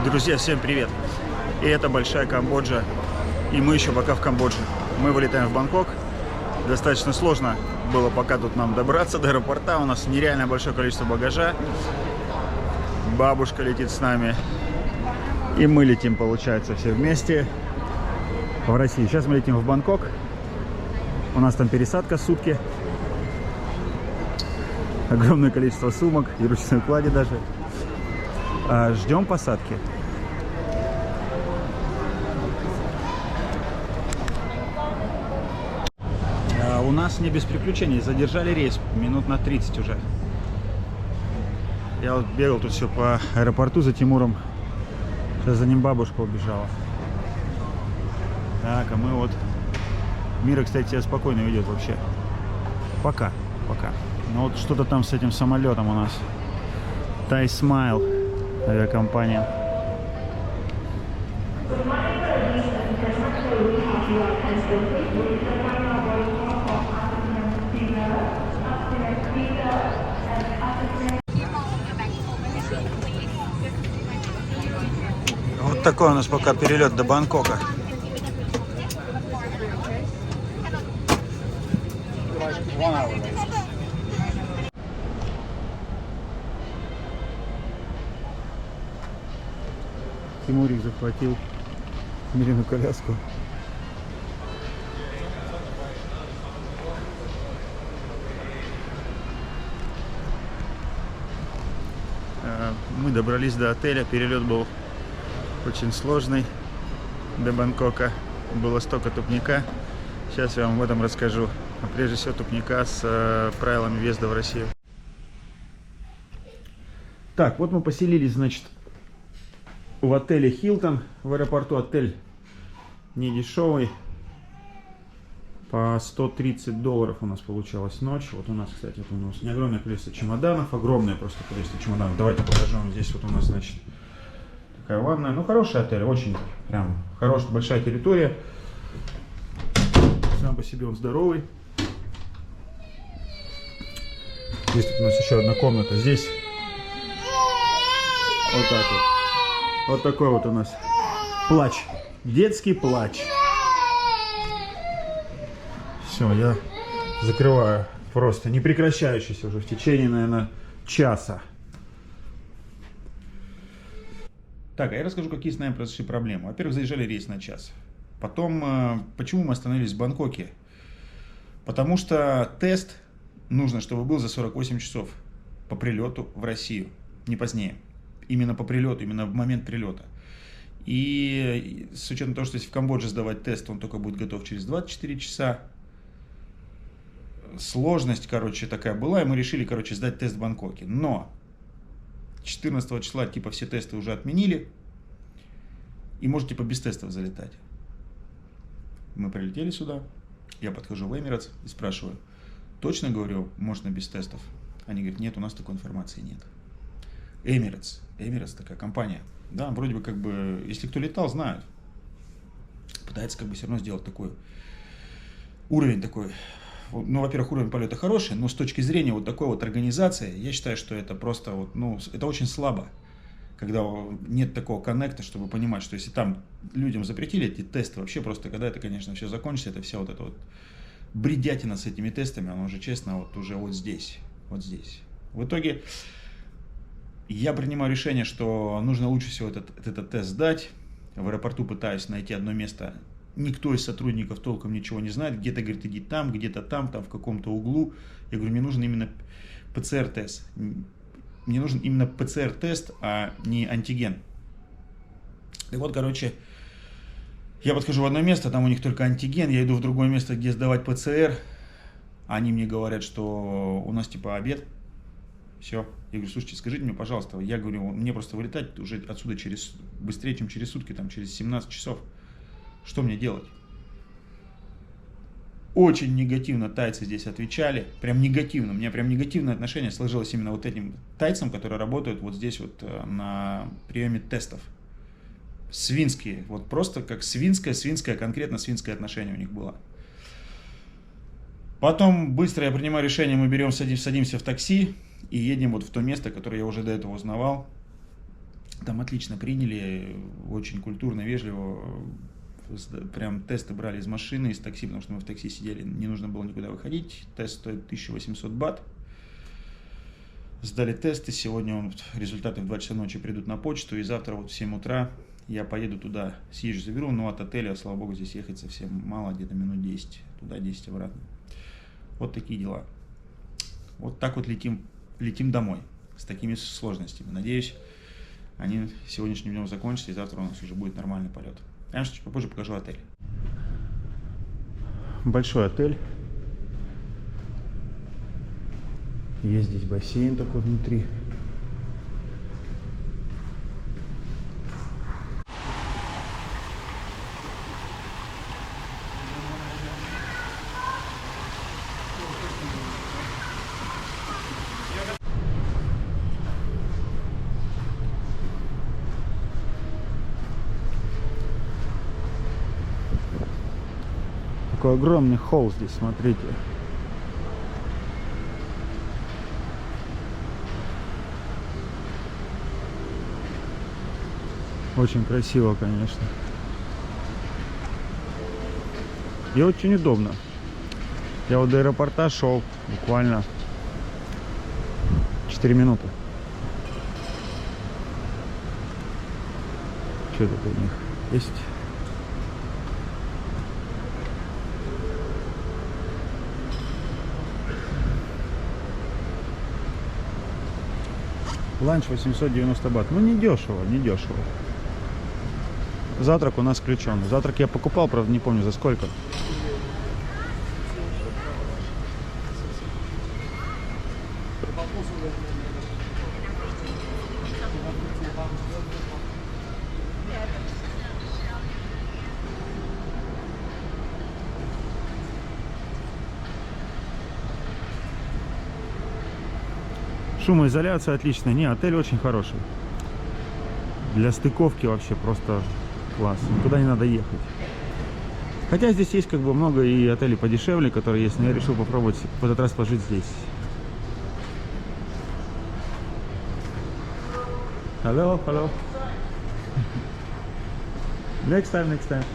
Друзья, всем привет! И это большая Камбоджа, и мы еще пока в Камбодже. Мы вылетаем в Бангкок. Достаточно сложно было пока тут нам добраться до аэропорта. У нас нереально большое количество багажа. Бабушка летит с нами. И мы летим, получается, все вместе в Россию. Сейчас мы летим в Бангкок. У нас там пересадка сутки. Огромное количество сумок и ручной клади даже. Ждем посадки. У нас не без приключений. Задержали рейс минут на 30 уже. Я вот бегал тут все по аэропорту за Тимуром. Сейчас за ним бабушка убежала. Так, а мы вот... Мира, кстати, себя спокойно ведет вообще. Пока. Но вот что-то там с этим самолетом у нас. Thai Smile авиакомпания. Вот такой у нас пока перелет до Бангкока. Тимурик захватил Мирину коляску. Мы добрались до отеля. Перелет был очень сложный до Бангкока. Было столько тупника. Сейчас я вам об этом расскажу. А прежде всего тупника с правилами въезда в Россию. Так, вот мы поселились, значит, в отеле Hilton в аэропорту. Отель не дешевый. По $130 у нас получалась ночь. Вот у нас, кстати, вот у нас не огромное количество чемоданов. Огромное просто количество чемоданов. Давайте покажу вам. Здесь вот у нас, значит, такая ванная. Ну, хороший отель. Очень прям хорошая, большая территория. Сам по себе он здоровый. Здесь у нас еще одна комната. Здесь вот так вот. Вот такой вот у нас плач. Детский плач. Все, я закрываю. Просто не прекращающийся уже в течение, наверное, часа. Так, а я расскажу, какие с нами произошли проблемы. Во-первых, заезжали рейс на час. Потом, почему мы остановились в Бангкоке? Потому что тест нужно, чтобы был за 48 часов по прилету в Россию. Не позднее. Именно по прилету, именно в момент прилета. И с учетом того, что если в Камбодже сдавать тест, он только будет готов через 24 часа. Сложность, короче, такая была, и мы решили, короче, сдать тест в Бангкоке. Но 14 числа, типа, все тесты уже отменили, и можно, типа, без тестов залетать. Мы прилетели сюда, я подхожу в Emirates и спрашиваю, точно, говорю, можно без тестов? Они говорят, нет, у нас такой информации нет. Emirates такая компания. Да, вроде бы как бы, если кто летал, знают. Пытается как бы все равно сделать такой уровень такой. Ну, во-первых, уровень полета хороший, но с точки зрения вот такой вот организации, я считаю, что это просто вот, ну, это очень слабо. Когда нет такого коннекта, чтобы понимать, что если там людям запретили эти тесты, вообще просто, когда это, конечно, все закончится, это вся вот эта вот бредятина с этими тестами, она уже, честно, вот уже вот здесь. В итоге я принимаю решение, что нужно лучше всего этот тест сдать. В аэропорту пытаюсь найти одно место. Никто из сотрудников толком ничего не знает. Где-то говорит, иди там, где-то там в каком-то углу. Я говорю, мне нужен именно ПЦР-тест. Мне нужен именно ПЦР-тест, а не антиген. И вот, короче, я подхожу в одно место, там у них только антиген. Я иду в другое место, где сдавать ПЦР. Они мне говорят, что у нас типа обед. Все. Я говорю, слушайте, скажите мне, пожалуйста, я говорю, мне просто вылетать уже отсюда быстрее, чем через сутки, там, через 17 часов. Что мне делать? Очень негативно тайцы здесь отвечали. Прям негативно. У меня прям негативное отношение сложилось именно вот этим тайцам, которые работают вот здесь вот на приеме тестов. Свинские. Вот просто как свинское, конкретно свинское отношение у них было. Потом быстро я принимаю решение, мы садимся в такси и едем вот в то место, которое я уже до этого узнавал. Там отлично приняли, очень культурно, вежливо. Прям тесты брали из машины, из такси, потому что мы в такси сидели, не нужно было никуда выходить. Тест стоит 1800 бат. Сдали тесты, сегодня результаты в 2 часа ночи придут на почту, и завтра вот в 7 утра я поеду туда, съезжу, заберу, но от отеля, слава богу, здесь ехать совсем мало, где-то минут 10, туда 10 обратно. Вот такие дела. Вот так вот летим домой, с такими сложностями. Надеюсь, они сегодняшним днем закончатся, и завтра у нас уже будет нормальный полет. Я чуть попозже покажу отель. Большой отель. Есть здесь бассейн такой внутри. Такой огромный холл здесь, смотрите. Очень красиво, конечно. И очень удобно. Я вот до аэропорта шел буквально 4 минуты. Что тут у них есть? Ланч 890 бат. Ну не дешево, не дешево. Завтрак у нас включен. Завтрак я покупал, правда не помню за сколько. Шумоизоляция отличная. Не, отель очень хороший. Для стыковки вообще просто класс. Никуда не надо ехать. Хотя здесь есть как бы много и отелей подешевле, которые есть, но я решил попробовать в этот раз пожить здесь. Hello, hello. Next time, next time.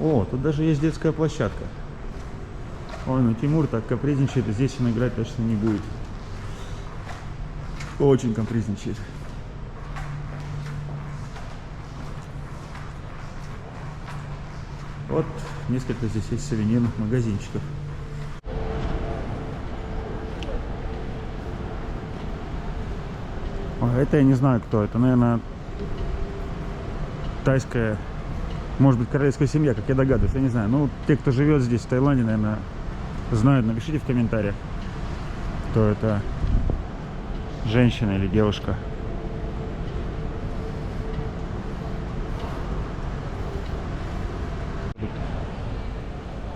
О, тут даже есть детская площадка. Ой, ну Тимур так капризничает, и здесь он играть точно не будет. Очень капризничает. Вот несколько здесь есть сувенирных магазинчиков. Ой, это я не знаю кто. Это, наверное, тайская, может быть, королевская семья, как я догадываюсь. Я не знаю. Ну, те, кто живет здесь, в Таиланде, наверное, знают. Напишите в комментариях, кто это, женщина или девушка.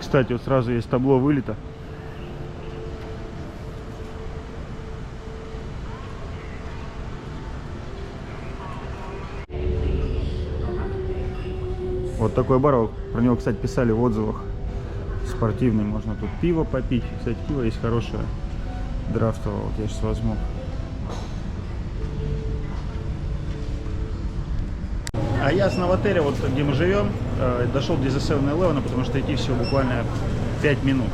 Кстати, вот сразу есть табло вылета. Вот такой бар, про него, кстати, писали в отзывах. Спортивный, можно тут пиво попить. Кстати, пиво есть хорошее, драфтовое. Вот я сейчас возьму. А я с Новотеля, вот где мы живем, дошел до 7-Eleven, потому что идти всего буквально 5 минут.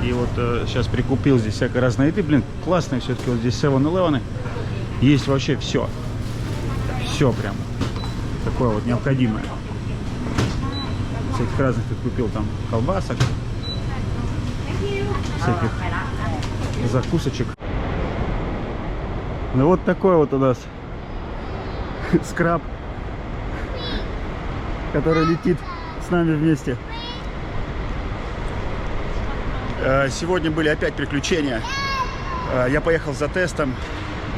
И вот сейчас прикупил здесь всякой разной еды. Блин, классные все-таки вот здесь 7-Eleven. Есть вообще все. Все прям. Такое вот необходимое. Всяких разных тут купил, там колбасок, всяких закусочек. Ну вот такой вот у нас скраб, который летит с нами вместе. Сегодня были опять приключения. Я поехал за тестом.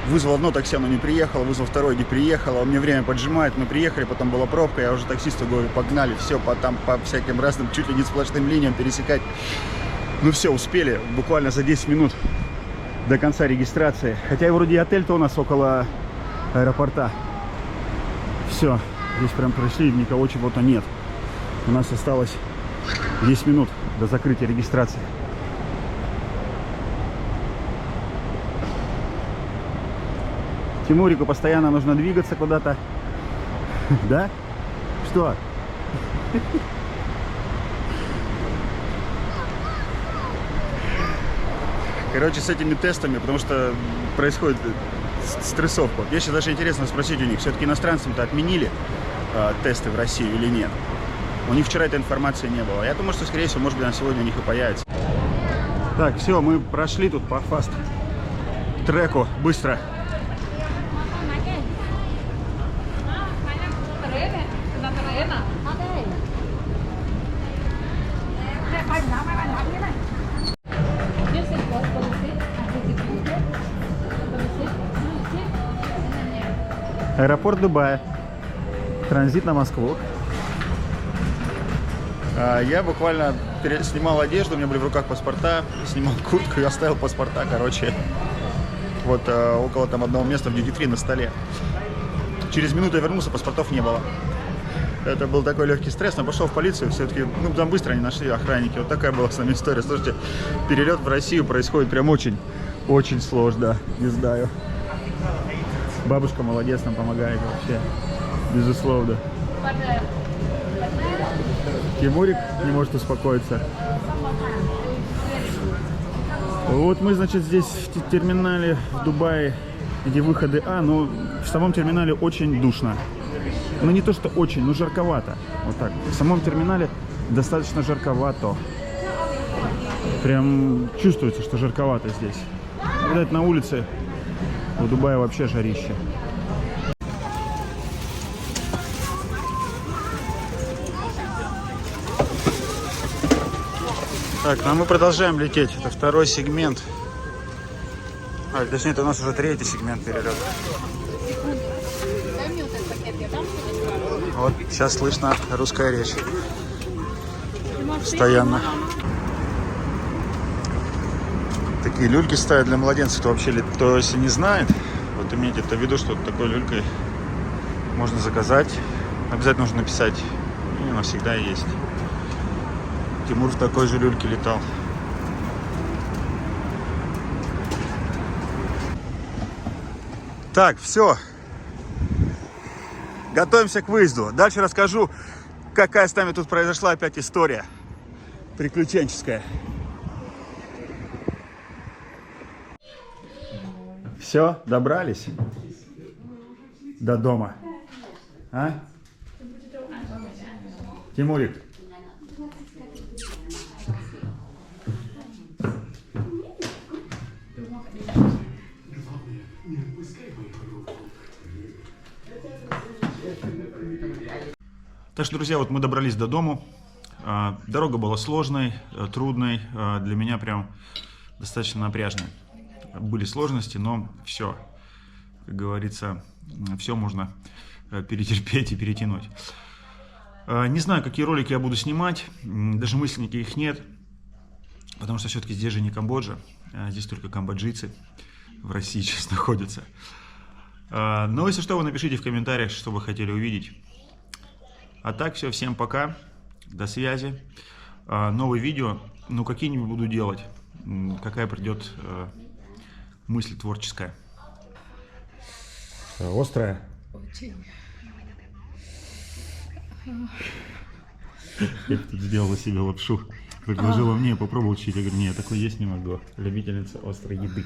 Вызвал одно такси, оно не приехало, вызвал второе, не приехало. У меня время поджимает, мы приехали, потом была пробка, я уже таксисту говорю, погнали, все, там по всяким разным, чуть ли не сплошным линиям пересекать. Ну все, успели, буквально за 10 минут до конца регистрации. Хотя и вроде отель-то у нас около аэропорта. Все, здесь прям пришли, никого чего-то нет. У нас осталось 10 минут до закрытия регистрации. Тимурику постоянно нужно двигаться куда-то. Да? Что? Короче, с этими тестами, потому что происходит стрессовка. Мне сейчас даже интересно спросить у них, все-таки иностранцам-то отменили тесты в России или нет? У них вчера этой информации не было. Я думаю, что, скорее всего, может быть, на сегодня у них и появится. Так, все, мы прошли тут по фаст-треку быстро. Аэропорт Дубая. Транзит на Москву. Я буквально снимал одежду, у меня были в руках паспорта, снимал куртку и оставил паспорта, короче, вот около там одного места в duty-free на столе. Через минуту я вернулся, паспортов не было. Это был такой легкий стресс, но пошел в полицию, все-таки, ну, там быстро они нашли охранники. Вот такая была с нами история. Слушайте, перелет в Россию происходит прям очень сложно, не знаю. Бабушка молодец, нам помогает вообще, безусловно. Тимурик не может успокоиться. Вот мы, значит, здесь в терминале в Дубае, где выходы но в самом терминале очень душно. Ну не то, что очень, но жарковато. Вот так. В самом терминале достаточно жарковато. Прям чувствуется, что жарковато здесь. Видать, на улице в Дубае вообще жарище. Так, ну а мы продолжаем лететь. Это второй сегмент. Точнее, это у нас уже третий сегмент перелета. Вот сейчас слышно русская речь. Постоянно. Такие люльки ставят для младенцев. Кто вообще, кто если не знает, вот имейте это в виду, что такой люлькой можно заказать. Обязательно нужно написать. И она всегда есть. Тимур в такой же люльке летал. Так, все. Готовимся к выезду. Дальше расскажу, какая с нами тут произошла опять история приключенческая. Все, добрались до дома. А? Тимурик. Так что, друзья, вот мы добрались до дому. Дорога была сложной, трудной, для меня прям достаточно напряжной. Были сложности, но все, как говорится, все можно перетерпеть и перетянуть. Не знаю, какие ролики я буду снимать, даже мыслей никаких нет, потому что все-таки здесь же не Камбоджа, здесь только камбоджийцы в России сейчас находятся. Но если что, вы напишите в комментариях, что вы хотели увидеть. А так все, всем пока, до связи. Новые видео, ну какие-нибудь буду делать, какая придет мысль творческая. Острая? Очень. Я тут сделала себе лапшу. Предложила мне, попробовать чуть. Я говорю, нет, такой есть не могу. Любительница острой еды.